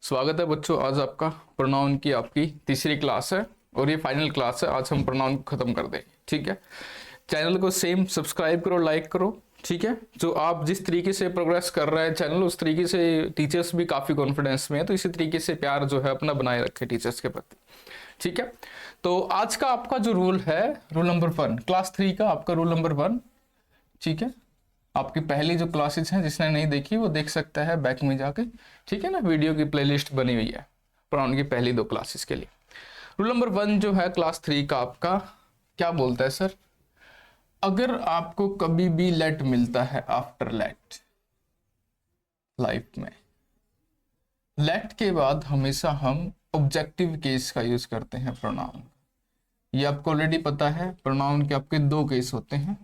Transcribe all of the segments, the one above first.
स्वागत है बच्चों। आज आपका प्रोनाउन की आपकी तीसरी क्लास है और ये फाइनल क्लास है। आज हम प्रोनाउन को खत्म कर देंगे, ठीक है। चैनल को सेम सब्सक्राइब करो, लाइक करो, ठीक है। जो आप जिस तरीके से प्रोग्रेस कर रहा है चैनल, उस तरीके से टीचर्स भी काफी कॉन्फिडेंस में है, तो इसी तरीके से प्यार जो है अपना बनाए रखे टीचर्स के प्रति, ठीक है। तो आज का आपका जो रूल है, रूल नंबर 1, क्लास 3 का आपका रूल नंबर 1, ठीक है। आपकी पहली जो क्लासेस हैं, जिसने नहीं देखी वो देख सकता है बैक में जाके, ठीक है ना। वीडियो की प्लेलिस्ट बनी हुई है प्रोनाउन की पहली 2 क्लासेस के लिए। रूल नंबर 1 जो है क्लास 3 का आपका क्या बोलता है सर? अगर आपको कभी भी लेट मिलता है आफ्टर लेट लाइफ में, लेट के बाद हमेशा हम ऑब्जेक्टिव केस का यूज करते हैं प्रोनाउन। ये आपको ऑलरेडी पता है, प्रोनाउन के आपके 2 केस होते हैं,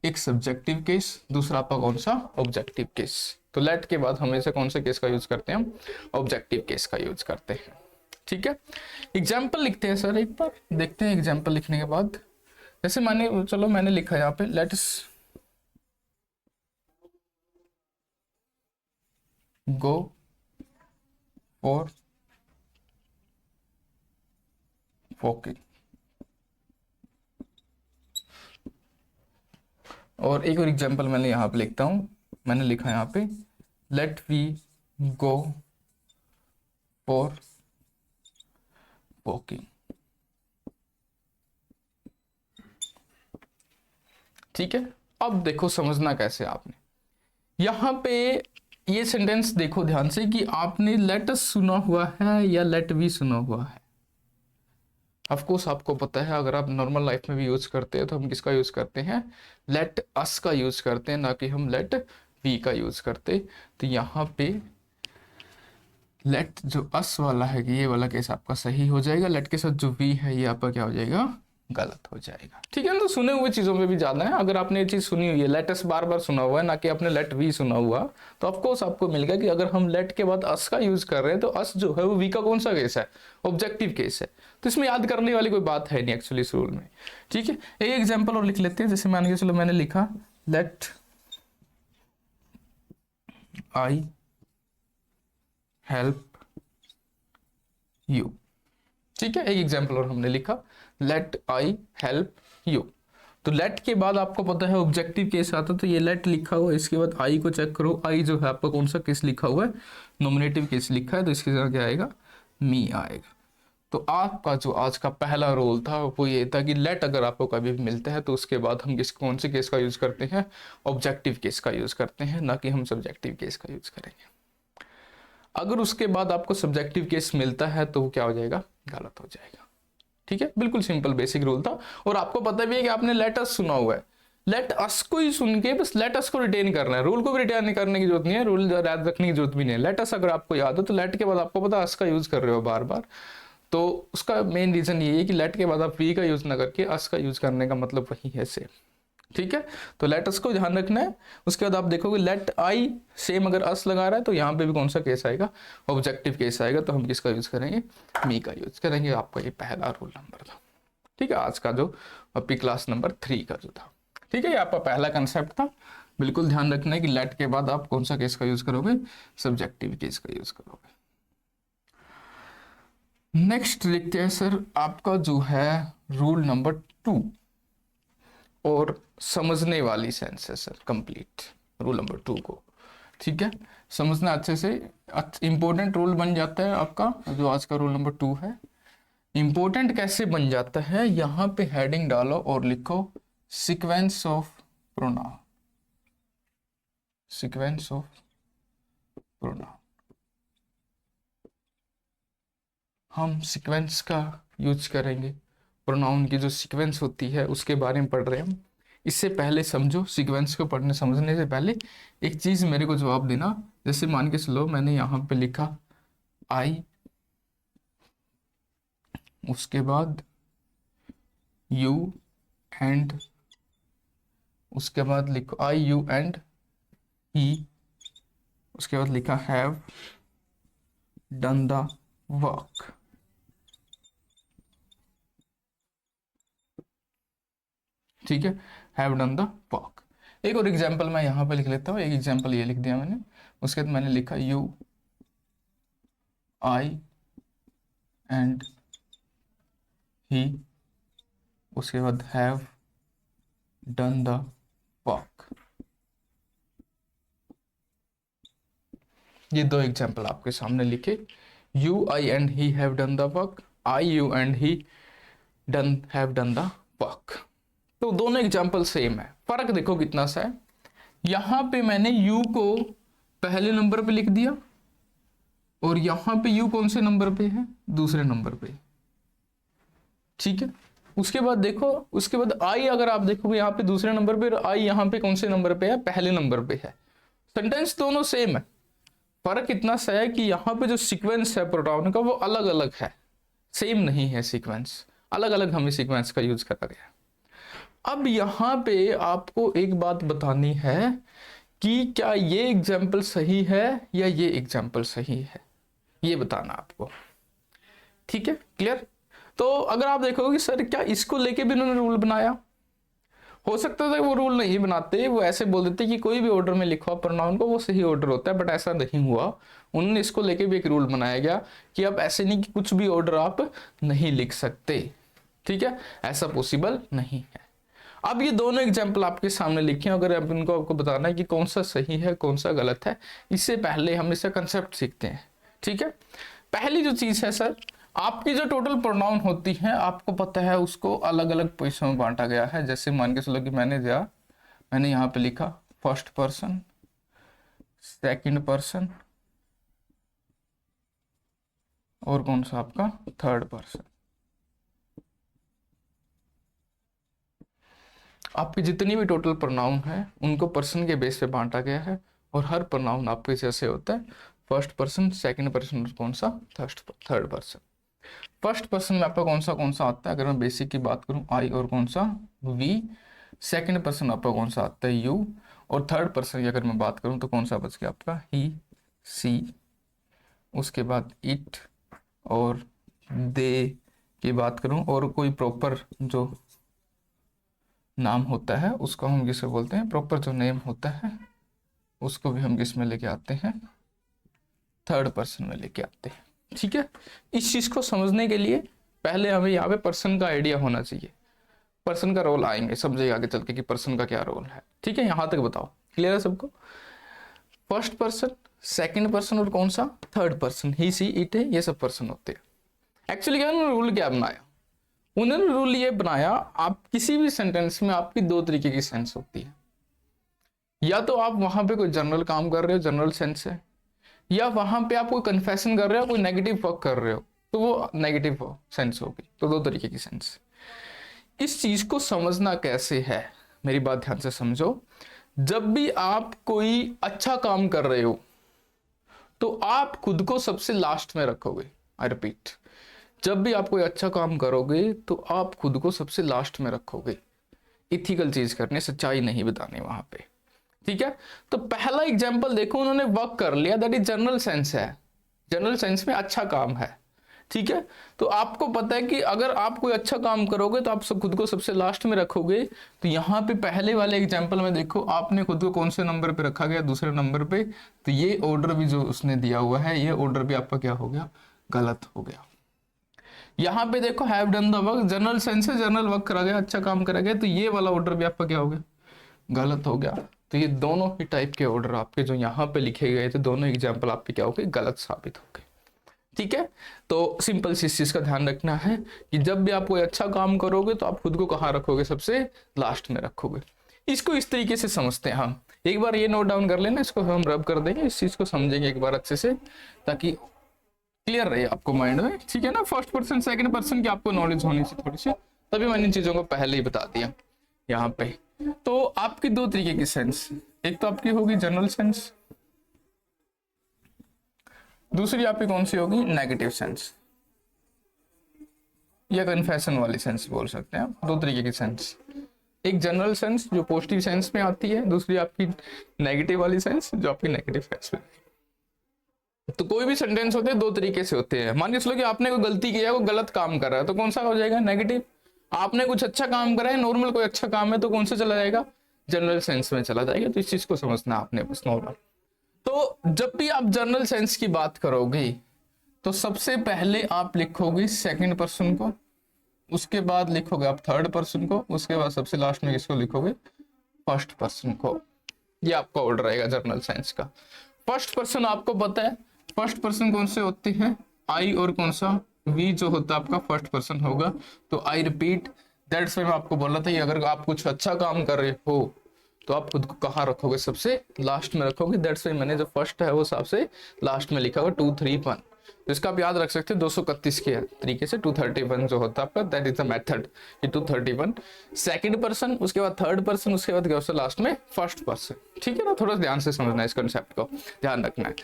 एक सब्जेक्टिव केस, दूसरा आपका कौन सा? Objective case. तो लेट के बाद हमेशा कौन से केस का यूज करते हैं हम? ऑब्जेक्टिव केस का यूज करते हैं, ठीक है। एग्जाम्पल लिखते हैं सर, एक बार देखते हैं एग्जाम्पल लिखने के बाद। जैसे माने, चलो मैंने लिखा यहाँ पे लेट्स गो फॉर वॉकिंग, और एक और एग्जाम्पल मैंने यहाँ पे लिखता हूं, मैंने लिखा यहाँ पे let we go for walking, ठीक है। अब देखो समझना कैसे आपने यहां पे ये सेंटेंस देखो ध्यान से कि आपने लेट अस सुना हुआ है या लेट वी सुना हुआ है। ऑफ कोर्स आपको पता है, अगर आप नॉर्मल लाइफ में भी यूज करते हैं तो हम किसका यूज करते हैं? लेट अस का यूज करते हैं, ना कि हम लेट वी का यूज करते। तो यहाँ पे लेट जो अस वाला है कि ये वाला केस आपका सही हो जाएगा, लेट के साथ जो वी है ये आपका क्या हो जाएगा? गलत हो जाएगा, ठीक है। तो सुने हुए चीजों में भी जाना है। अगर आपने ये चीज सुनी हुई है, लेट अस बार बार सुना हुआ है, ना कि आपने लेट वी सुना हुआ, तो ऑफकोर्स आपको मिलेगा कि अगर हम लेट के बाद अस का यूज कर रहे हैं तो अस जो है वो वी का कौन सा केस है? ऑब्जेक्टिव केस है। तो इसमें याद करने वाली कोई बात है नहीं एक्चुअली इस रूल में, ठीक है। एक एग्जाम्पल और लिख लेते हैं। जैसे मान के चलो मैंने लिखा लेट आई हेल्प यू, ठीक है। एक एग्जाम्पल और हमने लिखा लेट आई हेल्प यू। तो लेट के बाद आपको पता है ऑब्जेक्टिव केस आता है, तो ये लेट लिखा हुआ है, इसके बाद आई को चेक करो, आई जो है आपका कौन सा केस लिखा हुआ है? नॉमिनेटिव केस लिखा है, तो इसके साथ क्या आएगा? मी आएगा। तो आपका जो आज का पहला रोल था वो ये था कि लेट अगर आपको कभी भी मिलता है तो उसके बाद हम कौन से केस का यूज करते हैं? ऑब्जेक्टिव केस का यूज करते हैं, ना कि हम सब्जेक्टिव केस का यूज करेंगे। अगर उसके बाद आपको सब्जेक्टिव केस मिलता है तो वो क्या हो जाएगा? गलत हो जाएगा, ठीक है। बिल्कुल सिंपल बेसिक रूल था। और आपको पता भी है कि आपने लेट अस सुना हुआ है, लेट अस को ही सुन के बस लेट अस को रिटेन करना है, रूल को भी रिटेन करने की जरूरत नहीं है, रूल याद रखने की जरूरत भी नहीं है। लेट अस अगर आपको याद हो तो लेट के बाद आपको पता अस का यूज कर रहे हो बार बार, तो उसका मेन रीजन ये है कि लेट के बाद आप वी का यूज ना करके अस का यूज करने का मतलब वही है सेम, ठीक है। तो लेट अस को ध्यान रखना है। उसके बाद आप देखोगे लेट आई सेम अगर अस लगा रहा है तो यहाँ पे भी कौन सा केस आएगा? ऑब्जेक्टिव केस आएगा। तो हम किसका यूज करेंगे? मी का यूज करेंगे। आपका ये पहला रूल नंबर था, ठीक है। आज का जो अपनी क्लास नंबर 3 का जो था, ठीक है, ये आपका पहला कंसेप्ट था। बिल्कुल ध्यान रखना है कि लेट के बाद आप कौन सा केस का यूज करोगे? सब्जेक्टिव केस का यूज करोगे। नेक्स्ट लिखते हैं सर आपका जो है रूल नंबर 2, और समझने वाली सेंस है सर कंप्लीट रूल नंबर 2 को, ठीक है। समझना अच्छे से, इंपॉर्टेंट रूल बन जाता है आपका जो आज का रूल नंबर 2 है। इंपॉर्टेंट कैसे बन जाता है? यहां पे हेडिंग डालो और लिखो sequence of pronoun, sequence of pronoun. हम सीक्वेंस का यूज करेंगे, प्रोनाउन की जो सीक्वेंस होती है उसके बारे में पढ़ रहे हैं हम। इससे पहले समझो, सीक्वेंस को पढ़ने समझने से पहले एक चीज मेरे को जवाब देना। जैसे मान के चलो मैंने यहां पे लिखा आई, उसके बाद यू एंड, उसके बाद लिखो आई यू एंड ही, उसके बाद लिखा हैव डन द वर्क, ठीक है। Have done the work. एक और एग्जाम्पल मैं यहाँ पे लिख लेता हूँ, एक एग्जाम्पल ये लिख दिया मैंने। उसके बाद मैंने लिखा यू आई एंड ही, उसके बाद हैव डन द वर्क। ये दो एग्जाम्पल आपके सामने लिखे, you I and he have done the work, I you and he have done the work. तो दोनों एग्जाम्पल सेम है, फर्क देखो कितना सा है। यहां पे मैंने यू को पहले नंबर पे लिख दिया और यहां पे यू कौन से नंबर पे है, दूसरे नंबर पे, ठीक है। उसके बाद देखो, उसके बाद आई अगर आप देखोगे यहाँ पे दूसरे नंबर पे, आई यहाँ पे कौन से नंबर पे है, पहले नंबर पे है। सेंटेंस दोनों सेम है, फर्क इतना सा है कि यहाँ पे जो सीक्वेंस है प्रोनाउन का वो अलग अलग है, सेम नहीं है सीक्वेंस, अलग अलग हमें सीक्वेंस का यूज करा गया। अब यहाँ पे आपको एक बात बतानी है कि क्या ये एग्जाम्पल सही है या ये एग्जाम्पल सही है, ये बताना आपको, ठीक है, क्लियर। तो अगर आप देखोगे कि सर क्या इसको लेके भी उन्होंने रूल बनाया, हो सकता था वो रूल नहीं बनाते, वो ऐसे बोल देते कि कोई भी ऑर्डर में लिखो प्रोनाउन को वो सही ऑर्डर होता है, बट ऐसा नहीं हुआ। उन्होंने इसको लेके भी एक रूल बनाया गया कि अब ऐसे नहीं कि कुछ भी ऑर्डर आप नहीं लिख सकते, ठीक है, ऐसा पॉसिबल नहीं है। अब ये दोनों एग्जाम्पल आपके सामने लिखे, अगर अब इनको आपको बताना है कि कौन सा सही है कौन सा गलत है, इससे पहले हम इसका कंसेप्ट सीखते हैं, ठीक है। पहली जो चीज है सर, आपकी जो टोटल प्रोनाउन होती है आपको पता है उसको अलग अलग पोजिशन में बांटा गया है। जैसे मान के चलो कि मैंने यहाँ पे लिखा फर्स्ट पर्सन, सेकंड पर्सन और कौन सा आपका थर्ड पर्सन। आपकी जितनी भी टोटल प्रोनाउन है उनको पर्सन के बेस पे बांटा गया है, और हर प्रोनाउन आपके जैसे होता है फर्स्ट पर्सन, सेकंड पर्सन और कौन सा थर्ड पर्सन। फर्स्ट पर्सन में आपका कौन सा आता है, अगर मैं बेसिक की बात करूं आई और कौन सा वी, सेकंड पर्सन आपका कौन सा आता है यू, और थर्ड पर्सन की अगर मैं बात करूं तो कौन सा बच गया आपका ही, सी, उसके बाद इट और दे की बात करूं, और कोई प्रॉपर जो नाम होता है उसको हम किसे बोलते हैं, प्रॉपर जो नेम होता है उसको भी हम किस में लेके आते हैं, थर्ड पर्सन में लेके आते हैं, ठीक है। इस चीज को समझने के लिए पहले हमें यहाँ पे पर्सन का आइडिया होना चाहिए, पर्सन का रोल आएंगे समझिए आगे चल के कि पर्सन का क्या रोल है, ठीक है। यहां तक बताओ, क्लियर है सबको। फर्स्ट पर्सन, सेकंड पर्सन और कौन सा third person, he see it है, ये सब पर्सन होते हैं। एक्चुअली क्या उन्होंने रूल क्या बनाया, उन्होंने रूल ये बनाया, आप किसी भी सेंटेंस में आपकी दो तरीके की सेंस होती है, या तो आप वहां पे कोई जनरल काम कर रहे हो, जनरल सेंस है, या वहां पे आप कोई कन्फेशन कर रहे हो, कोई नेगेटिव वर्क कर रहे हो, तो वो नेगेटिव सेंस होगी। तो दो तरीके की सेंस। इस चीज को समझना कैसे है, मेरी बात ध्यान से समझो। जब भी आप कोई अच्छा काम कर रहे हो तो आप खुद को सबसे लास्ट में रखोगे। आई रिपीट, जब भी आप कोई अच्छा काम करोगे तो आप खुद को सबसे लास्ट में रखोगे, इथिकल चीज करने, सच्चाई नहीं बताने वहां पे, ठीक है। तो पहला एग्जांपल देखो, उन्होंने वर्क कर लिया, दैट इज जनरल सेंस है, जनरल सेंस में अच्छा काम है, ठीक है। तो आपको पता है कि अगर आप कोई अच्छा काम करोगे तो आप सब खुद को सबसे लास्ट में रखोगे। तो यहाँ पे पहले वाले एग्जांपल में देखो आपने खुद को कौन से नंबर पे रखा गया, दूसरे नंबर पे, तो ये ऑर्डर भी जो उसने दिया हुआ है ये ऑर्डर भी आपका क्या हो गया, गलत हो गया। यहाँ पे देखो have done the work, general sense है, जनरल वर्क करा गया, अच्छा काम करा गया, तो ये वाला ऑर्डर भी आपका क्या हो गया, गलत हो गया। तो ये दोनों ही टाइप के ऑर्डर आपके जो यहाँ पे लिखे गए थे, दोनों एग्जाम्पल आपके क्या हो गए, गलत साबित हो गए, ठीक है। तो सिंपल सी चीज का ध्यान रखना है कि जब भी आप कोई अच्छा काम करोगे तो आप खुद को कहाँ रखोगे, सबसे लास्ट में रखोगे। इसको इस तरीके से समझते हैं हम, एक बार ये नोट डाउन कर लेना, इसको हम रब कर देंगे, इस चीज को समझेंगे एक बार अच्छे से ताकि क्लियर रहे आपको माइंड में, ठीक है ना। फर्स्ट पर्सन सेकंड पर्सन की आपको नॉलेज होनी चाहिए थोड़ी सी, तभी मैंने इन चीजों को पहले ही बता दिया यहाँ पे। तो आपकी दो तरीके की सेंस, एक तो आपकी होगी जनरल सेंस, दूसरी आपकी कौन सी होगी, नेगेटिव सेंस या कन्फेशन वाली सेंस बोल सकते हैं आप। दो तरीके की सेंस, एक जनरल सेंस जो पॉजिटिव सेंस में आती है, दूसरी आपकी नेगेटिव वाली सेंस जो आपकी नेगेटिव सेंस में। तो कोई भी सेंटेंस होते हैं दो तरीके से होते हैं। मान के चलो कि आपने कोई गलती किया है, कोई गलत काम कर रहा है, तो कौन सा हो जाएगा, नेगेटिव। आपने कुछ अच्छा काम करा है, नॉर्मल कोई अच्छा काम है, तो कौन सा चला जाएगा, जनरल सेंस में चला जाएगा। तो इस चीज को समझना आपने बस नॉर्मल। तो जब भी आप जनरल सेंस की बात करोगे तो सबसे पहले आप लिखोगे सेकंड पर्सन को, उसके बाद लिखोगे आप थर्ड पर्सन को, उसके बाद सबसे लास्ट में किसको लिखोगे, फर्स्ट पर्सन को। ये आपका ऑर्डर रहेगा जर्नल साइंस का। फर्स्ट पर्सन आपको पता है, फर्स्ट पर्सन कौन से होते हैं, आई और कौन सा, वी जो होता है आपका फर्स्ट पर्सन होगा। तो आई रिपीट, दैट्स व्हाई मैं आपको बोला था कि अगर आप कुछ अच्छा काम कर रहे हो तो आप खुद को कहाँ रखोगे, सबसे लास्ट में रखोगे। दैट्स व्हाई मैंने जो फर्स्ट है वो सबसे लास्ट में लिखा हुआ 231। तो इसका आप याद रख सकते हैं 231 के तरीके से 231 जो होता है आपका, दैट इज द मेथड, ये 231 सेकंड पर्सन, उसके बाद थर्ड पर्सन, उसके बाद क्या होता है लास्ट में फर्स्ट पर्सन। ठीक है ना, थोड़ा ध्यान से समझना है इस कंसेप्ट को, ध्यान रखना है।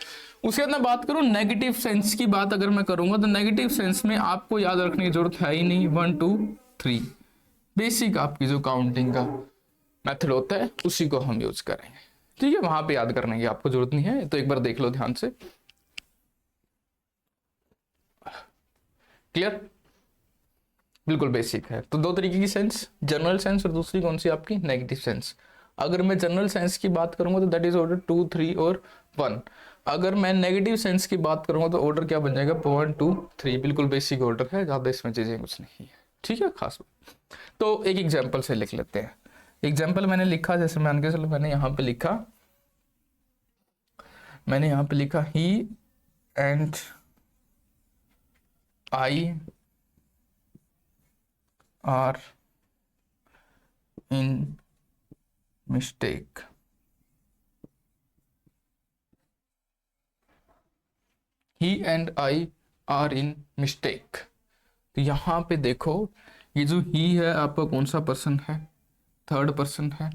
उसके बाद मैं बात करूं नेगेटिव सेंस की बात अगर मैं करूंगा, तो नेगेटिव सेंस में आपको याद रखने की जरूरत है ही नहीं, 1 2 3 बेसिक आपकी जो काउंटिंग का मेथड होता है उसी को हम यूज करेंगे। ठीक है, वहां पे याद करने की आपको जरूरत नहीं है, तो एक बार देख लो ध्यान से। क्लियर, बिल्कुल बेसिक है। तो दो तरीके की सेंस, जनरल सेंस और दूसरी कौन सी आपकी नेगेटिव सेंस। अगर मैं जनरल सेंस की बात करूंगा तो दैट इज ऑर्डर 2 3 और 1। अगर मैं नेगेटिव सेंस की बात करूंगा तो ऑर्डर क्या बन जाएगा, 1 2 3। बिल्कुल बेसिक ऑर्डर है, ज्यादा इसमें चीजें कुछ नहीं है। ठीक है, खास बात। तो एक एग्जाम्पल से लिख लेते हैं। एग्जाम्पल मैंने लिखा, जैसे मान के चलो मैंने यहाँ पे लिखा, he and I are in mistake. He and I are in mistake. तो यहां पे देखो, ये जो ही है आपका कौन सा पर्सन है, थर्ड पर्सन है।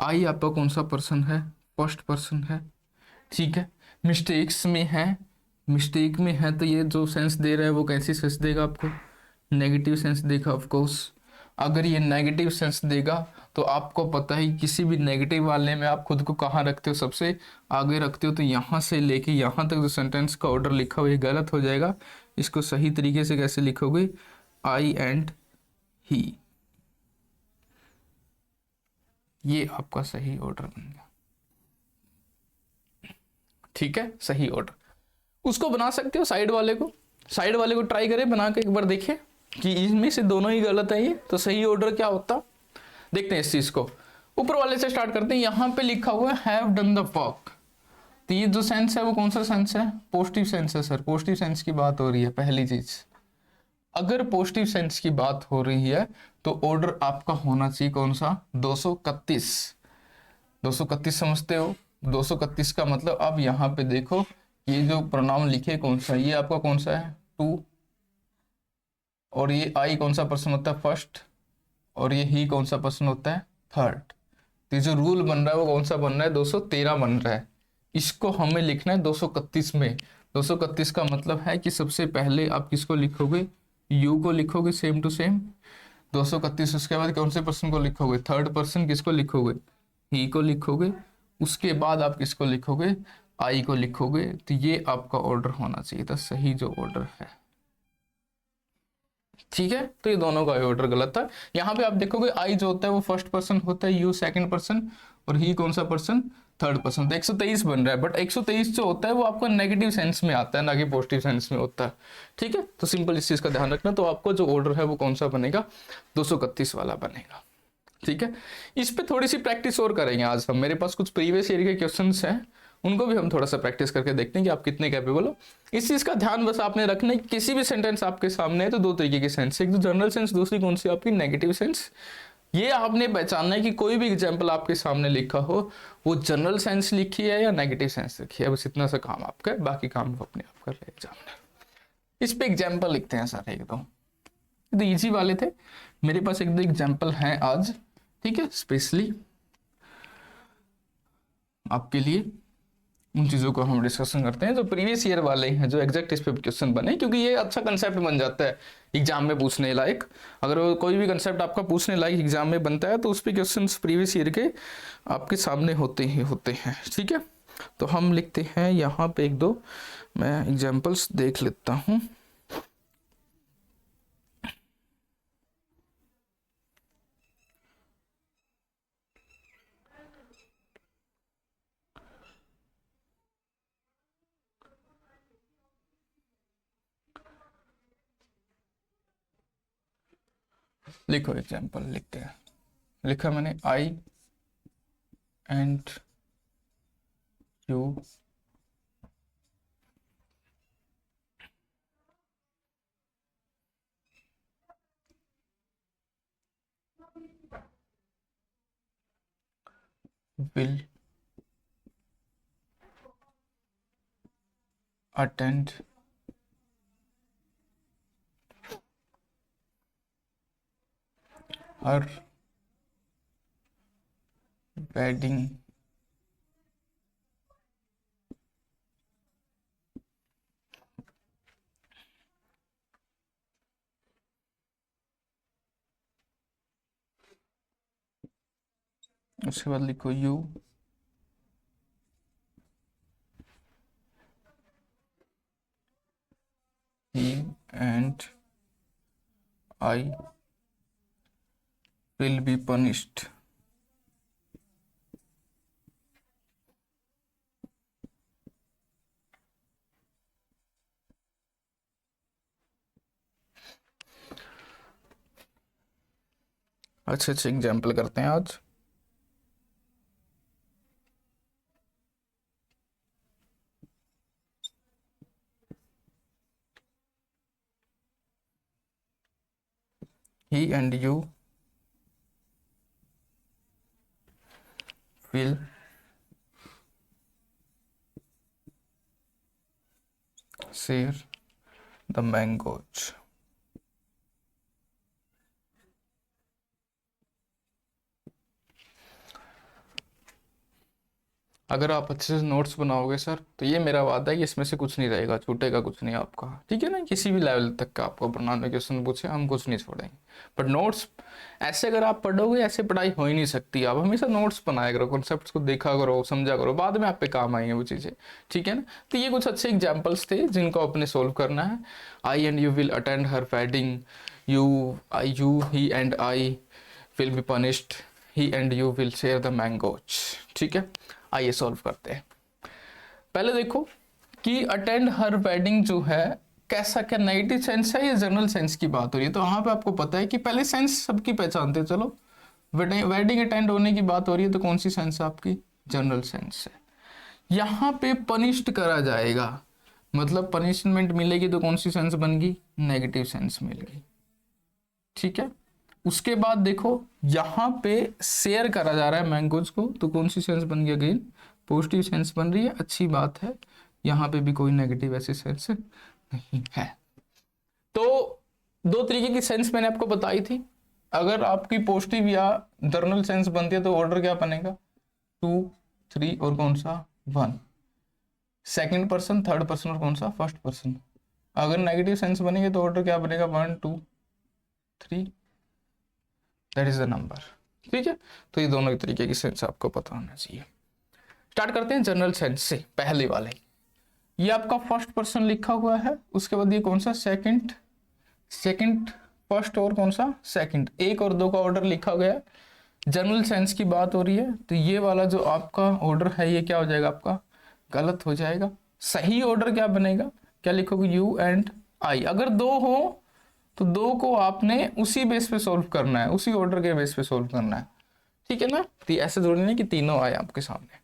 आई आपका कौन सा पर्सन है, फर्स्ट पर्सन है। ठीक है, मिस्टेक्स में है, मिस्टेक में है, तो ये जो सेंस दे रहा है वो कैसी सेंस देगा आपको, नेगेटिव सेंस देगा ऑफ कोर्स। अगर ये नेगेटिव सेंस देगा तो आपको पता ही किसी भी नेगेटिव वाले में आप खुद को कहाँ रखते हो, सबसे आगे रखते हो। तो यहाँ से लेके यहाँ तक जो सेंटेंस का ऑर्डर लिखा हुआ ये गलत हो जाएगा। इसको सही तरीके से कैसे लिखोगे, आई एंड ही, ये आपका सही ऑर्डर बन गया। ठीक है, सही ऑर्डर। उसको बना सकते हो साइड वाले को, साइड वाले को ट्राई करें बना के, एक बार देखें कि इनमें से दोनों ही गलत है ये, तो सही ऑर्डर क्या होता। देखते हैं इस चीज को, ऊपर वाले से स्टार्ट करते हैं। यहां पे लिखा हुआ है हैव डन द वर्क, तो ये जो सेंस है वो कौन सा सेंस है, पॉजिटिव सेंस है सर। पॉजिटिव सेंस की बात हो रही है, पहली चीज अगर पॉजिटिव सेंस की बात हो रही है तो ऑर्डर आपका होना चाहिए कौन सा, 231। 231 समझते हो, 231 का मतलब अब यहाँ पे देखो, ये जो प्रोनाउन लिखे कौन सा, ये आपका कौन सा है, टू, और ये आई कौन सा पर्सन होता है, फर्स्ट, और ये ही कौन सा पर्सन होता है, थर्ड। तो जो रूल बन रहा है वो कौन सा बन रहा है, 213 बन रहा है। इसको हमें लिखना है 231 में। 231 का मतलब है कि सबसे पहले आप किसको लिखोगे, यू को लिखोगे, सेम टू सेम 231। उसके बाद कौन से पर्सन को लिखोगे, थर्ड पर्सन, किसको लिखोगे, ही को लिखोगे। उसके बाद आप किसको लिखोगे, आई को लिखोगे। तो ये आपका ऑर्डर होना चाहिए था, सही जो ऑर्डर है। ठीक है, तो ये दोनों का ऑर्डर गलत था। यहाँ पे आप देखोगे आई जो होता है वो फर्स्ट पर्सन होता है, यू सेकंड पर्सन, और ही कौन सा पर्सन, थर्ड पर्सन। तो 123 बन रहा है, बट 123 जो होता है वो आपका नेगेटिव सेंस में आता है, ना कि पॉजिटिव सेंस में होता है। ठीक है, तो सिंपल इस चीज का ध्यान रखना। तो आपको जो ऑर्डर है वो कौन सा बनेगा, 231 वाला बनेगा। ठीक है, इस पे थोड़ी सी प्रैक्टिस और करेंगे आज हम। मेरे पास कुछ प्रीवियस ईयर के क्वेश्चंस हैं, उनको भी हम थोड़ा सा प्रैक्टिस करके देखते हैं कि आप कितने कैपेबल हो। इस चीज का ध्यान बस आपने रखना है, किसी भी सेंटेंस आपके सामने है तो दो तरीके की सेंस, एक तो जनरल सेंस, दूसरी कौन सी आपकी नेगेटिव सेंस। ये आपने पहचानना है कि कोई भी एग्जाम्पल आपके सामने लिखा हो वो जनरल सेंस लिखी है या नेगेटिव सेंस लिखी है। बस इतना सा काम आपका है, बाकी काम अपने आप कर रहे एग्जामिनर। इस पे एग्जाम्पल लिखते हैं सर, एक दो इजी वाले थे मेरे पास, एक दो एग्जाम्पल हैं आज। ठीक है, स्पेशली आपके लिए उन चीज़ों को हम डिस्कशन करते हैं जो प्रीवियस ईयर वाले हैं, जो एग्जैक्ट इस पे क्वेश्चन बने, क्योंकि ये अच्छा कंसेप्ट बन जाता है एग्जाम में पूछने लायक। अगर कोई भी कंसेप्ट आपका पूछने लायक एग्जाम में बनता है तो उस पर क्वेश्चन प्रीवियस ईयर के आपके सामने होते ही होते हैं। ठीक है, तो हम लिखते हैं यहाँ पे एक दो, मैं एग्जाम्पल्स देख लेता हूँ। लिखो एग्जाम्पल लिखते हैं, लिखा मैंने I and you will attend her wedding उसके बाद लिखो you he and I will be punished अच्छे अच्छे एग्जाम्पल करते हैं आज। he and you will share the mangoes। अगर आप अच्छे से नोट्स बनाओगे सर तो ये मेरा वादा है कि इसमें से कुछ नहीं रहेगा, छूटेगा कुछ नहीं आपका, ठीक है ना। किसी भी लेवल तक का आपको बनाने क्वेश्चन पूछे हम कुछ नहीं छोड़ेंगे, बट नोट्स ऐसे अगर आप पढ़ोगे ऐसे पढ़ाई हो ही नहीं सकती। आप हमेशा नोट्स बनाया करो, कॉन्सेप्ट्स को देखा करो, समझा करो, बाद में आप पे काम आएंगे वो चीज़ें, ठीक है ना। तो ये कुछ अच्छे एग्जाम्पल्स थे जिनको अपने सोल्व करना है। I and you will attend her wedding, you he and I will be punished, he and you will share the mangoes, ठीक है। आइए सॉल्व करते हैं। पहले देखो कि अटेंड हर वेडिंग जो है कैसा, क्या नेगेटिव सेंस है या जनरल सेंस की बात हो रही है। तो वहां पे आपको पता है कि पहले सेंस सबकी पहचानते हैं। चलो वेडिंग अटेंड होने की बात हो रही है तो कौन सी सेंस है आपकी, जनरल सेंस है। यहाँ पे पनिश्ड करा जाएगा, मतलब पनिशमेंट मिलेगी तो कौन सी सेंस बन गई, नेगेटिव सेंस मिल गई, ठीक है। उसके बाद देखो यहाँ पे शेयर करा जा रहा है मैंगोज को, तो कौन सी सेंस बन गई, अगेन पॉजिटिव सेंस बन रही है, अच्छी बात है। यहाँ पे भी कोई नेगेटिव ऐसी सेंस नहीं है। तो दो तरीके की सेंस मैंने आपको बताई थी। अगर आपकी पॉजिटिव या जर्नल सेंस बनती है तो ऑर्डर क्या बनेगा, 2 3 और कौन सा 1, सेकंड पर्सन, थर्ड पर्सन और कौन सा फर्स्ट पर्सन। अगर नेगेटिव सेंस बनेंगे तो ऑर्डर क्या बनेगा, 1 2 3, दैट इज द नंबर, ठीक है। तो ये दोनों तरीके की सेंस आपको पता होना चाहिए। स्टार्ट करते हैं जनरल सेंस से, पहले वाले। ये आपका फर्स्ट पर्सन लिखा हुआ है, उसके बाद ये कौन सा सेकंड, फर्स्ट और कौन सा सेकंड, 1 और 2 का ऑर्डर लिखा गया। जनरल सेंस की बात हो रही है तो ये वाला जो आपका ऑर्डर है ये क्या हो जाएगा, आपका गलत हो जाएगा। सही ऑर्डर क्या बनेगा, क्या लिखोगे, यू एंड आई। अगर 2 हो तो 2 को आपने उसी बेस पे सोल्व करना है, उसी ऑर्डर के बेस पे सोल्व करना है, ठीक है ना। तो ऐसे जरूरी नहीं कि तीनों आए आपके सामने।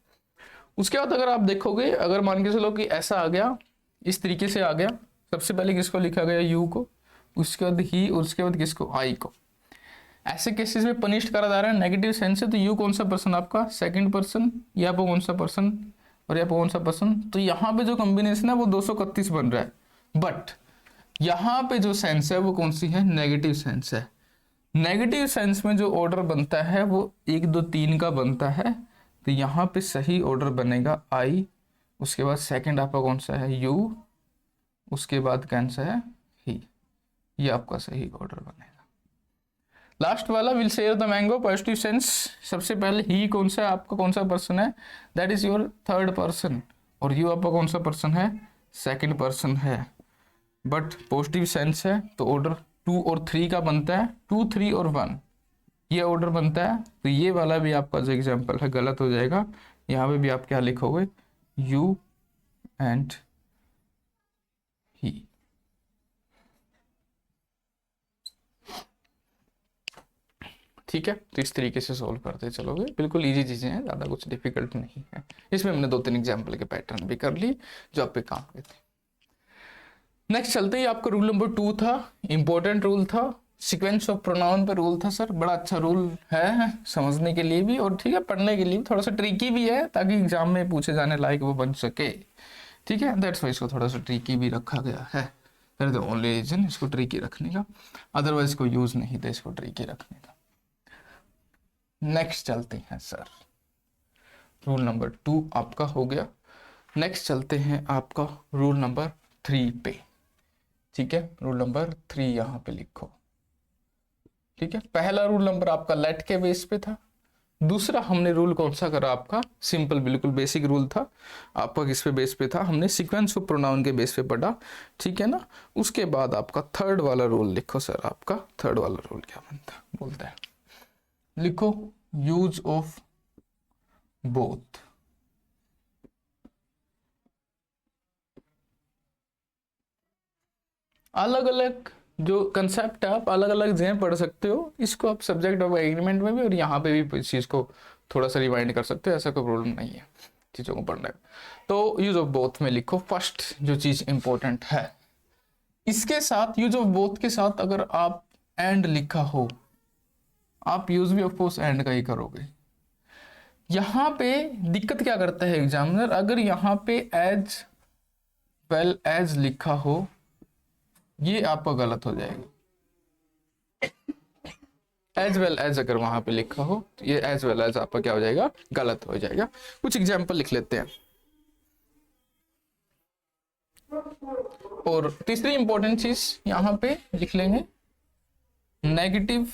उसके बाद अगर आप देखोगे, अगर मान के चलो कि ऐसा आ गया, इस तरीके से आ गया, सबसे पहले किसको लिखा गया, यू को, उसके बाद ही, और उसके बाद किसको, आई को। ऐसे केसेस में पनिश करा जा रहा है नेगेटिव सेंस से, तो यू कौन सा पर्सन आपका, सेकंड पर्सन, या पे कौन सा पर्सन, और यहाँ पे कौन सा पर्सन। तो यहाँ पे जो कॉम्बिनेशन है वो 231 बन रहा है, बट यहाँ पे जो सेंस है वो कौन सी है, नेगेटिव सेंस है। नेगेटिव सेंस में जो ऑर्डर बनता है वो 1 2 3 का बनता है, तो यहाँ पे सही ऑर्डर बनेगा आई, उसके बाद सेकंड आपका कौन सा है, यू, उसके बाद कौन सा है, ही। ये आपका सही ऑर्डर बनेगा। लास्ट वाला will share the mango, positive sense, सबसे पहले ही कौन सा आपका, कौन सा पर्सन है, that is your third person, और यू आपका कौन सा पर्सन है, सेकंड पर्सन है, बट पॉजिटिव सेंस है तो ऑर्डर 2 और 3 का बनता है, 2 3 और 1 ये ऑर्डर बनता है। तो ये वाला भी आपका जो एग्जाम्पल है गलत हो जाएगा। यहाँ पे भी आप क्या लिखोगे, यू एंड ही। ठीक है, तो इस तरीके से सोल्व करते चलोगे, बिल्कुल इजी चीजें हैं, ज्यादा कुछ डिफिकल्ट नहीं है। इसमें हमने 2-3 एग्जाम्पल के पैटर्न भी कर ली जो आप पे काम के थे। नेक्स्ट चलते ही आपका रूल नंबर 2 था, इंपॉर्टेंट रूल था, सीक्वेंस ऑफ प्रोनाउन पे रूल था सर। बड़ा अच्छा रूल है समझने के लिए भी, और ठीक है पढ़ने के लिए भी थोड़ा सा ट्रिकी भी है, ताकि एग्जाम में पूछे जाने लायक वो बन सके। ठीक है, दैट्स वाई इसको थोड़ा सा ट्रिकी भी रखा गया है, that is the only reason इसको ट्रिकी रखने का, अदरवाइज कोई यूज नहीं था इसको ट्रिकी रखने का। नेक्स्ट चलते हैं सर, रूल नंबर 2 आपका हो गया। नेक्स्ट चलते हैं आपका रूल नंबर 3 पे। ठीक है, रूल नंबर 3 यहाँ पे लिखो। ठीक है, पहला रूल नंबर आपका लेट के बेस पे था, दूसरा हमने रूल कौन सा करा आपका, सिंपल बिल्कुल बेसिक रूल था आपका, किस पे बेस पे था, हमने सीक्वेंस ऑफ प्रोनाउन के बेस पे पढ़ा। ठीक है ना, उसके बाद आपका थर्ड वाला रूल लिखो सर, आपका थर्ड वाला रूल क्या बनता बोलता है, लिखो यूज ऑफ बोथ। अलग अलग जो कंसेप्ट है आप अलग अलग जगह पढ़ सकते हो, इसको आप सब्जेक्ट ऑफ एग्रीमेंट में भी और यहाँ पे भी इस चीज़ को थोड़ा सा रिवाइंड कर सकते हो, ऐसा कोई प्रॉब्लम नहीं है चीज़ों को पढ़ने में। तो यूज ऑफ बोथ में लिखो फर्स्ट जो चीज़ इंपॉर्टेंट है, इसके साथ यूज ऑफ बोथ के साथ अगर आप एंड लिखा हो, आप यूज भी ऑफकोर्स एंड का ही करोगे। यहाँ पे दिक्कत क्या करता है एग्जामिनर, अगर यहाँ पे एज वेल एज लिखा हो, ये आपका गलत हो जाएगा। एज वेल एज अगर वहां पे लिखा हो तो ये एज वेल एज आपका क्या हो जाएगा, गलत हो जाएगा। कुछ एग्जाम्पल लिख लेते हैं। और तीसरी इंपॉर्टेंट चीज यहां पे लिख लेंगे, नेगेटिव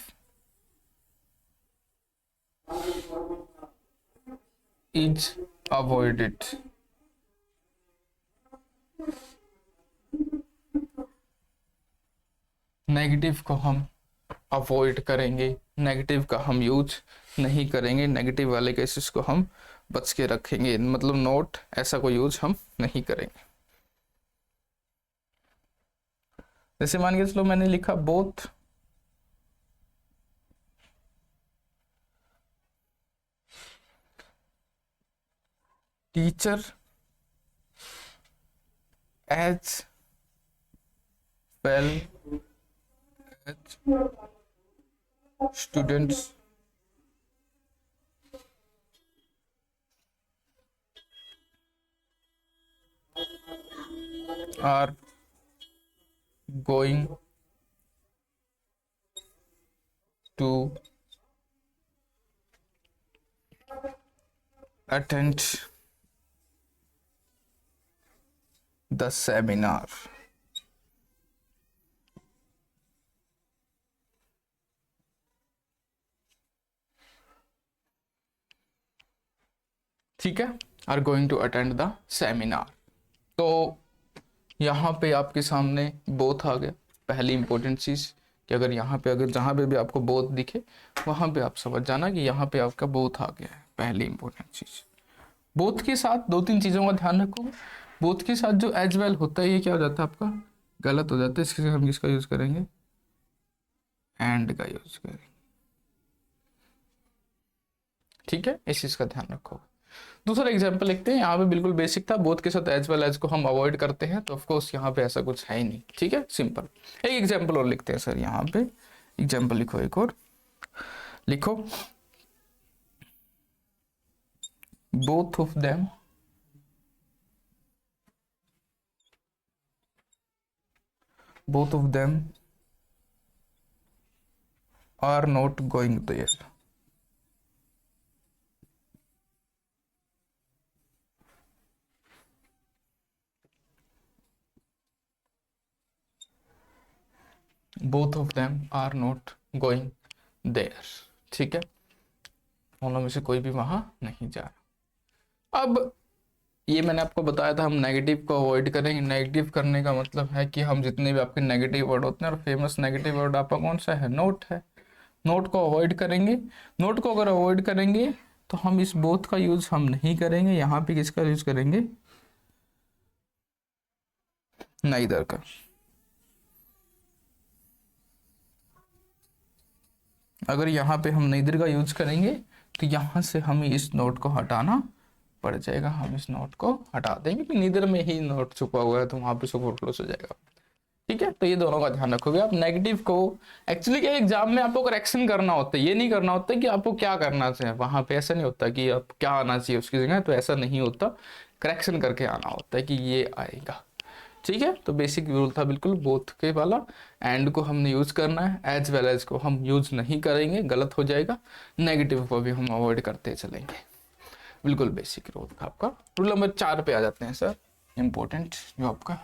इज अवॉइडेड। नेगेटिव को हम अवॉइड करेंगे, नेगेटिव का हम यूज नहीं करेंगे, नेगेटिव वाले केसेस को हम बच के रखेंगे, मतलब नोट ऐसा कोई यूज हम नहीं करेंगे। जैसे मान के चलो मैंने लिखा both teacher as well as students are going to attend the seminar। ठीक है, are going to attend the seminar. तो यहाँ पे आपके सामने बोथ आ गया, पहली इंपॉर्टेंट चीज कि अगर यहाँ पे अगर जहाँ पे भी आपको बोथ दिखे वहां पे आप समझ जाना कि यहाँ पे आपका बोथ आ गया है, पहली इंपॉर्टेंट चीज। बोथ के साथ 2-3 चीजों का ध्यान रखो, बोथ के साथ जो एज वेल होता है ये क्या हो जाता है आपका, गलत हो जाता है, इसके हम किसका यूज करेंगे, एंड का यूज करेंगे। ठीक है, इस चीज का ध्यान रखो। दूसरा एग्जाम्पल लिखते हैं, यहाँ पे बिल्कुल बेसिक था, बोथ के साथ एज वेल एज को हम अवॉइड करते हैं, तो ऑफकोर्स यहाँ पे ऐसा कुछ है ही नहीं। ठीक है, सिंपल। एक एग्जाम्पल और लिखते हैं सर, यहाँ पे एग्जाम्पल लिखो, एक और लिखो, both of them are not going there. Both of them are not going there. ठीक है, दोनों में से कोई भी वहां नहीं जा रहा। अब ये मैंने आपको बताया था हम नेगेटिव को अवॉइड करेंगे, नेगेटिव करने का मतलब है कि हम जितने भी आपके नेगेटिव वर्ड होते हैं, और फेमस नेगेटिव वर्ड आपका कौन सा है, नोट है, नोट को अवॉइड करेंगे। नोट को अगर अवॉइड करेंगे तो हम इस बोथ का यूज हम नहीं करेंगे, यहाँ पे किसका यूज करेंगे, नाइदर का। अगर यहाँ पे हम नीदर का यूज करेंगे तो यहाँ से हमें इस नोट को हटाना पड़ जाएगा। हम इस नोट को हटा देंगे कि नीदर में ही नोट छुपा हुआ है, तो वहां पे सुपर क्लोज हो जाएगा। ठीक है, तो ये दोनों का ध्यान रखोगे आप। नेगेटिव को एक्चुअली क्या एग्जाम में आपको करेक्शन करना होता है, ये नहीं करना होता कि आपको क्या करना चाहिए वहां पे, ऐसा नहीं होता कि आप क्या आना चाहिए उसकी जगह, तो ऐसा नहीं होता, करेक्शन करके आना होता है कि ये आएगा। ठीक है, तो बेसिक रूल था बिल्कुल बोथ के वाला। एंड को हमने यूज करना है, एज वेल एज को हम यूज नहीं करेंगे, गलत हो जाएगा। नेगेटिव को भी हम अवॉइड करते चलेंगे। बिल्कुल बेसिक रूल था आपका। रूल नंबर 4 पे आ जाते हैं सर, इंपॉर्टेंट जो आपका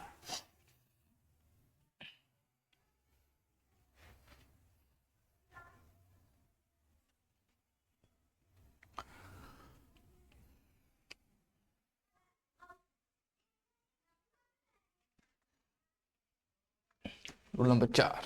रूल नंबर 4।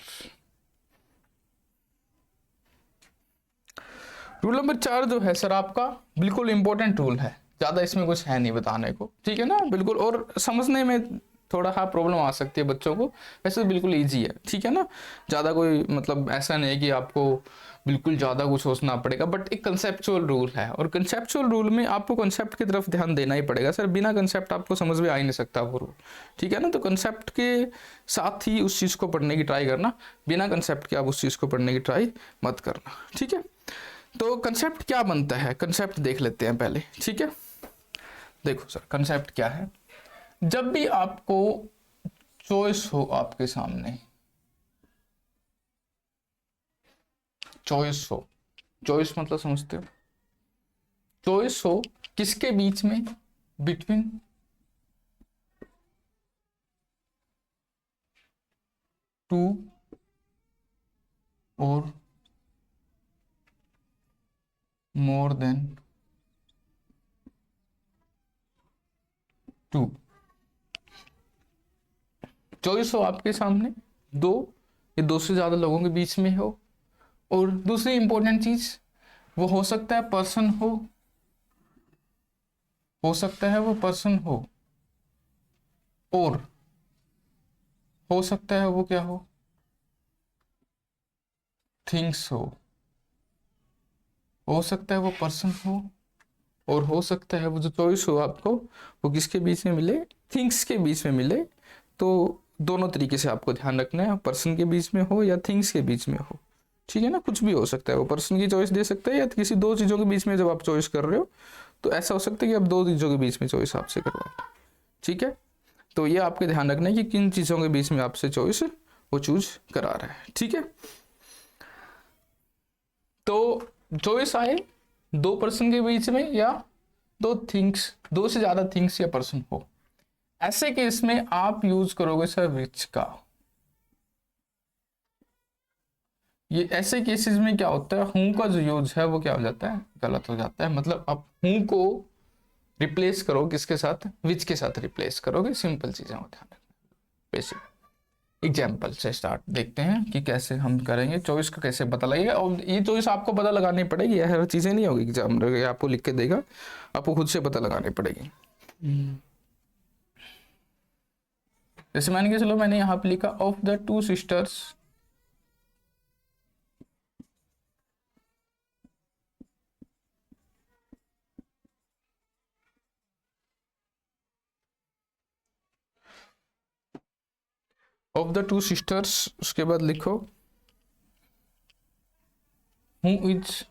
रूल नंबर 4 जो है सर आपका बिल्कुल इंपॉर्टेंट रूल है, ज्यादा इसमें कुछ है नहीं बताने को। ठीक है ना, बिल्कुल, और समझने में थोड़ा हाँ प्रॉब्लम आ सकती है बच्चों को, वैसे तो बिल्कुल इजी है। ठीक है ना, ज्यादा कोई मतलब ऐसा नहीं है कि आपको बिल्कुल ज्यादा कुछ सोचना पड़ेगा, बट एक कंसेप्चुअल रूल है, और कंसेप्चुअल रूल में आपको कंसेप्ट की तरफ ध्यान देना ही पड़ेगा सर। बिना कंसेप्ट आपको समझ में आ ही नहीं सकता वो रूल। ठीक है ना, तो कंसेप्ट के साथ ही उस चीज को पढ़ने की ट्राई करना, बिना कंसेप्ट के आप उस चीज को पढ़ने की ट्राई मत करना। ठीक है, तो कंसेप्ट क्या बनता है, कंसेप्ट देख लेते हैं पहले। ठीक है, देखो सर कंसेप्ट क्या है। जब भी आपको चॉइस हो आपके सामने, चॉइस हो, चॉइस मतलब समझते हो, चॉइस हो किसके बीच में, बिटवीन टू और मोर देन टू। चॉइस हो आपके सामने दो या दो से ज्यादा लोगों के बीच में हो, और दूसरी इंपॉर्टेंट चीज, वो हो सकता है पर्सन हो सकता है वो पर्सन हो, और हो सकता है वो क्या हो, थिंग्स हो सकता है वो पर्सन हो, और हो सकता है वो जो चॉइस हो आपको वो किसके बीच में मिले, थिंग्स के बीच में मिले। तो दोनों तरीके से आपको ध्यान रखना है, पर्सन के बीच में हो या थिंग्स के बीच में हो। ठीक है ना, कुछ भी हो सकता है, वो पर्सन की चॉइस दे सकता है, या किसी दो चीजों के बीच में जब आप चॉइस कर रहे हो तो ऐसा हो सकता है कि आप दो चीजों के बीच में चॉइस आपसे करवा लो। ठीक है, तो ये आपके ध्यान रखना है कि किन चीजों के बीच में आपसे चॉइस वो चूज करा रहा है। ठीक है, तो चॉइस आए दो पर्सन के बीच में, या दो थिंग्स, दो से ज्यादा थिंग्स या पर्सन हो, ऐसे केस में आप यूज करोगे सर विच का। ये ऐसे केसेस में क्या होता है, हूं का जो यूज है वो क्या हो जाता है, गलत हो जाता है। मतलब आप हूं को रिप्लेस करो किसके साथ, विच के साथ रिप्लेस करोगे। सिंपल चीजें होता है, बेसिक एग्जाम्पल से स्टार्ट देखते हैं कि कैसे हम करेंगे, चॉइस का कैसे पता लगेगा। और ये चॉइस आपको पता लगानी पड़ेगी, हर चीजें नहीं होगी एग्जाम आपको लिख के देगा, आपको खुद से पता लगानी पड़ेगी। जैसे मान के चलो मैंने यहाँ पे लिखा of the two sisters, of the two sisters, उसके बाद लिखो who is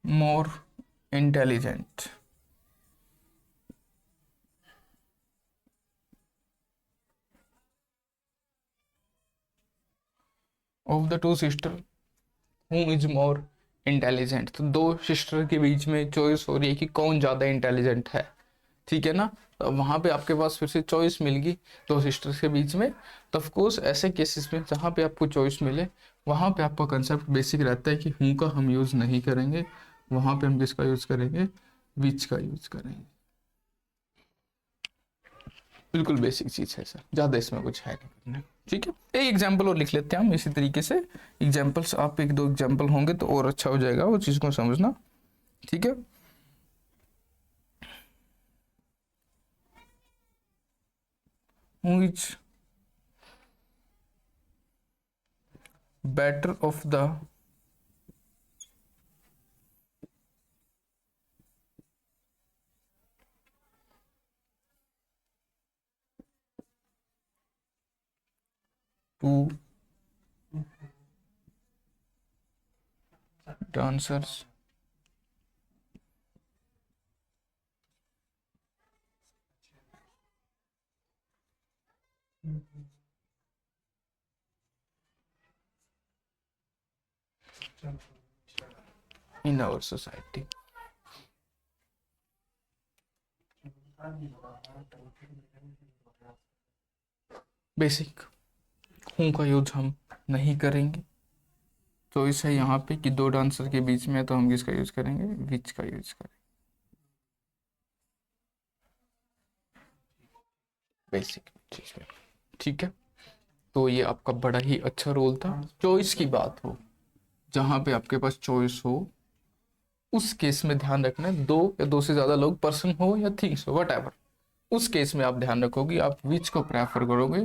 more intelligent. Of the two sister who is more intelligent, तो दो सिस्टर के बीच में चॉइस हो रही है कि कौन ज्यादा इंटेलिजेंट है। ठीक है ना, तो वहां पे आपके पास फिर से चॉइस मिल गई दो सिस्टर्स के बीच में। तो ऑफकोर्स ऐसे केसेस में जहां पे आपको चॉइस मिले, वहां पे आपका कंसेप्ट बेसिक रहता है कि हूं का हम यूज नहीं करेंगे, वहां पे हम किसका यूज करेंगे, विच का यूज करेंगे। बिल्कुल बेसिक चीज है सर, ज्यादा इसमें कुछ है नहीं करने। ठीक है, एक एग्जाम्पल और लिख लेते हैं हम इसी तरीके से। एग्जाम्पल्स आप एक दो एग्जाम्पल होंगे तो और अच्छा हो जाएगा वो चीज को समझना। ठीक है, who is better of the two dancers in our society. Basic हूँ का यूज हम नहीं करेंगे, चॉइस है यहाँ पे कि दो डांसर के बीच में है तो हम किसका यूज करेंगे, विच का यूज करेंगे। बेसिक चीज है, ठीक है। तो ये आपका बड़ा ही अच्छा रोल था। चॉइस की बात हो, जहाँ पे आपके पास चॉइस हो उस केस में ध्यान रखना है, दो या दो से ज्यादा लोग, पर्सन हो या थिंग्स हो, व्हाटएवर, उस केस में आप ध्यान रखोगे, आप विच को प्रेफर करोगे,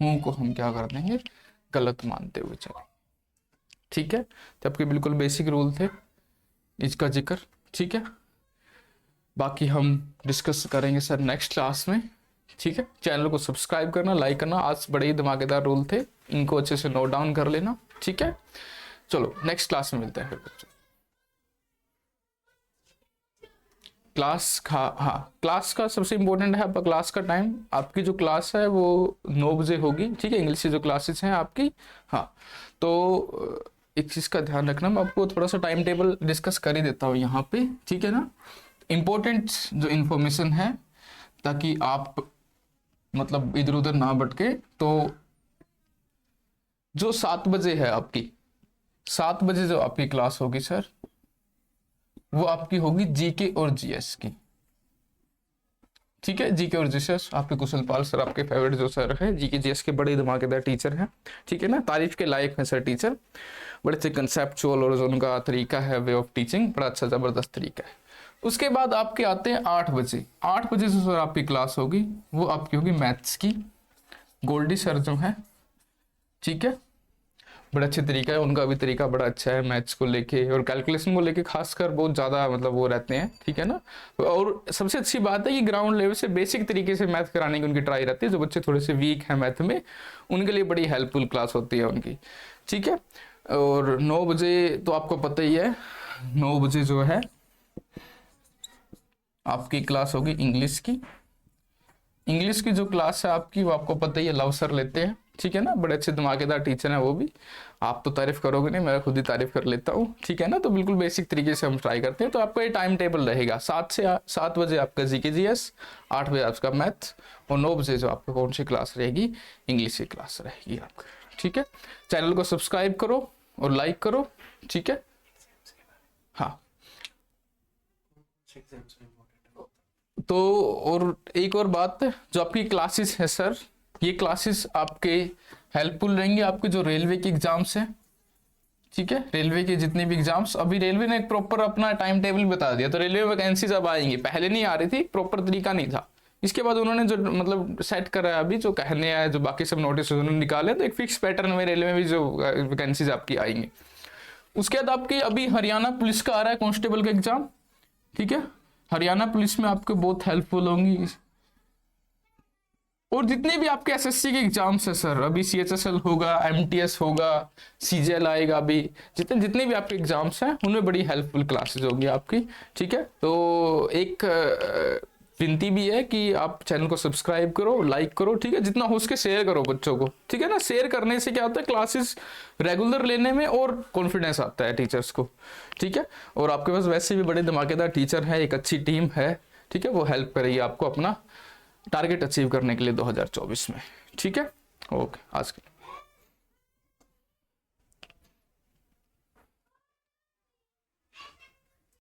हूँ को हम क्या कर देंगे, गलत मानते हुए चले, ठीक है। तो आपके बिल्कुल बेसिक रूल थे इसका जिक्र, ठीक है। बाकी हम डिस्कस करेंगे सर नेक्स्ट क्लास में, ठीक है। चैनल को सब्सक्राइब करना, लाइक करना। आज बड़े ही धमाकेदार रूल थे, इनको अच्छे से नोट डाउन कर लेना, ठीक है। चलो नेक्स्ट क्लास में मिलते हैं फिर बच्चों। क्लास का, हाँ क्लास का सबसे इंपॉर्टेंट है आपका क्लास का टाइम। आपकी जो क्लास है वो 9 बजे होगी, ठीक है। इंग्लिश की जो क्लासेस हैं आपकी, हाँ तो एक चीज़ का ध्यान रखना, मैं आपको थोड़ा सा टाइम टेबल डिस्कस कर ही देता हूँ यहाँ पे, ठीक है ना। इम्पोर्टेंट जो इन्फॉर्मेशन है, ताकि आप मतलब इधर उधर ना भटके। तो जो 7 बजे है आपकी, 7 बजे जो आपकी क्लास होगी सर, वो आपकी होगी जीके और जीएस की, ठीक है। जीके और जीएस आपके कुशल पाल सर, आपके फेवरेट जो सर है, जीके जीएस के बड़े धमाकेदार टीचर हैं, ठीक है ना। तारीफ के लायक है सर टीचर, बड़े अच्छे कंसेप्चुअल और जो उनका तरीका है, वे ऑफ टीचिंग, बड़ा अच्छा जबरदस्त तरीका है। उसके बाद आपके आते हैं 8 बजे। 8 बजे से सर आपकी क्लास होगी, वो आपकी होगी मैथ्स की, गोल्डी सर जो है, ठीक है। बड़ा अच्छा तरीका है उनका, भी तरीका बड़ा अच्छा है मैथ्स को लेके और कैलकुलेशन को लेके, खासकर बहुत ज़्यादा मतलब वो रहते हैं, ठीक है ना। और सबसे अच्छी बात है कि ग्राउंड लेवल से बेसिक तरीके से मैथ कराने की उनकी ट्राई रहती है। जो बच्चे थोड़े से वीक हैं मैथ में, उनके लिए बड़ी हेल्पफुल क्लास होती है उनकी, ठीक है। और 9 बजे तो आपको पता ही है, 9 बजे जो है आपकी क्लास होगी इंग्लिश की। इंग्लिश की जो क्लास है आपकी, वो आपको पता ही है, लव सर लेते हैं, ठीक है ना। बड़े अच्छे धमाकेदार टीचर हैं वो भी, आप तो तारीफ करोगे नहीं, मैं खुद ही तारीफ कर लेता हूँ, ठीक है ना। तो बिल्कुल बेसिक तरीके से हम ट्राई करते हैं। तो आपका ये टाइम टेबल रहेगा, 7 बजे आपका जीके जीएस, 8 बजे आपका मैथ, और 9 बजे जो आपका कौन सी क्लास रहेगी, इंग्लिश की क्लास रहेगी आपका, ठीक है। चैनल को सब्सक्राइब करो और लाइक करो, ठीक है। हाँ तो और एक और बात, जो आपकी क्लासेस है सर, ये क्लासेस आपके हेल्पफुल रहेंगे आपके जो रेलवे के एग्जाम्स हैं, ठीक है। रेलवे के जितने भी एग्जाम्स, अभी रेलवे ने एक प्रॉपर अपना टाइम टेबल बता दिया, तो रेलवे वैकेंसीज अब आएंगी, पहले नहीं आ रही थी, प्रॉपर तरीका नहीं था। इसके बाद उन्होंने जो मतलब सेट करा है अभी, जो कहने आए, जो बाकी सब नोटिस उन्होंने निकाले, तो एक फिक्स पैटर्न में रेलवे में भी जो वैकेंसीज आपकी आएंगी। उसके बाद आपकी अभी हरियाणा पुलिस का आ रहा है कांस्टेबल का एग्जाम, ठीक है। हरियाणा पुलिस में आपको बहुत हेल्पफुल होंगी। और जितने भी आपके एसएससी के एग्जाम्स है सर, अभी सीएचएसएल होगा, एमटीएस होगा, सीजीएल आएगा, अभी जितने भी आपके एग्जाम्स हैं उनमें बड़ी हेल्पफुल क्लासेस होगी आपकी, ठीक है। तो एक विनती भी है कि आप चैनल को सब्सक्राइब करो, लाइक करो, ठीक है। जितना हो सके शेयर करो बच्चों को, ठीक है ना। शेयर करने से क्या होता है, क्लासेस रेगुलर लेने में और कॉन्फिडेंस आता है टीचर्स को, ठीक है। और आपके पास वैसे भी बड़े धमाकेदार टीचर हैं, एक अच्छी टीम है, ठीक है। वो हेल्प करेगी आपको अपना टारगेट अचीव करने के लिए 2024 में, ठीक है। ओके, आज के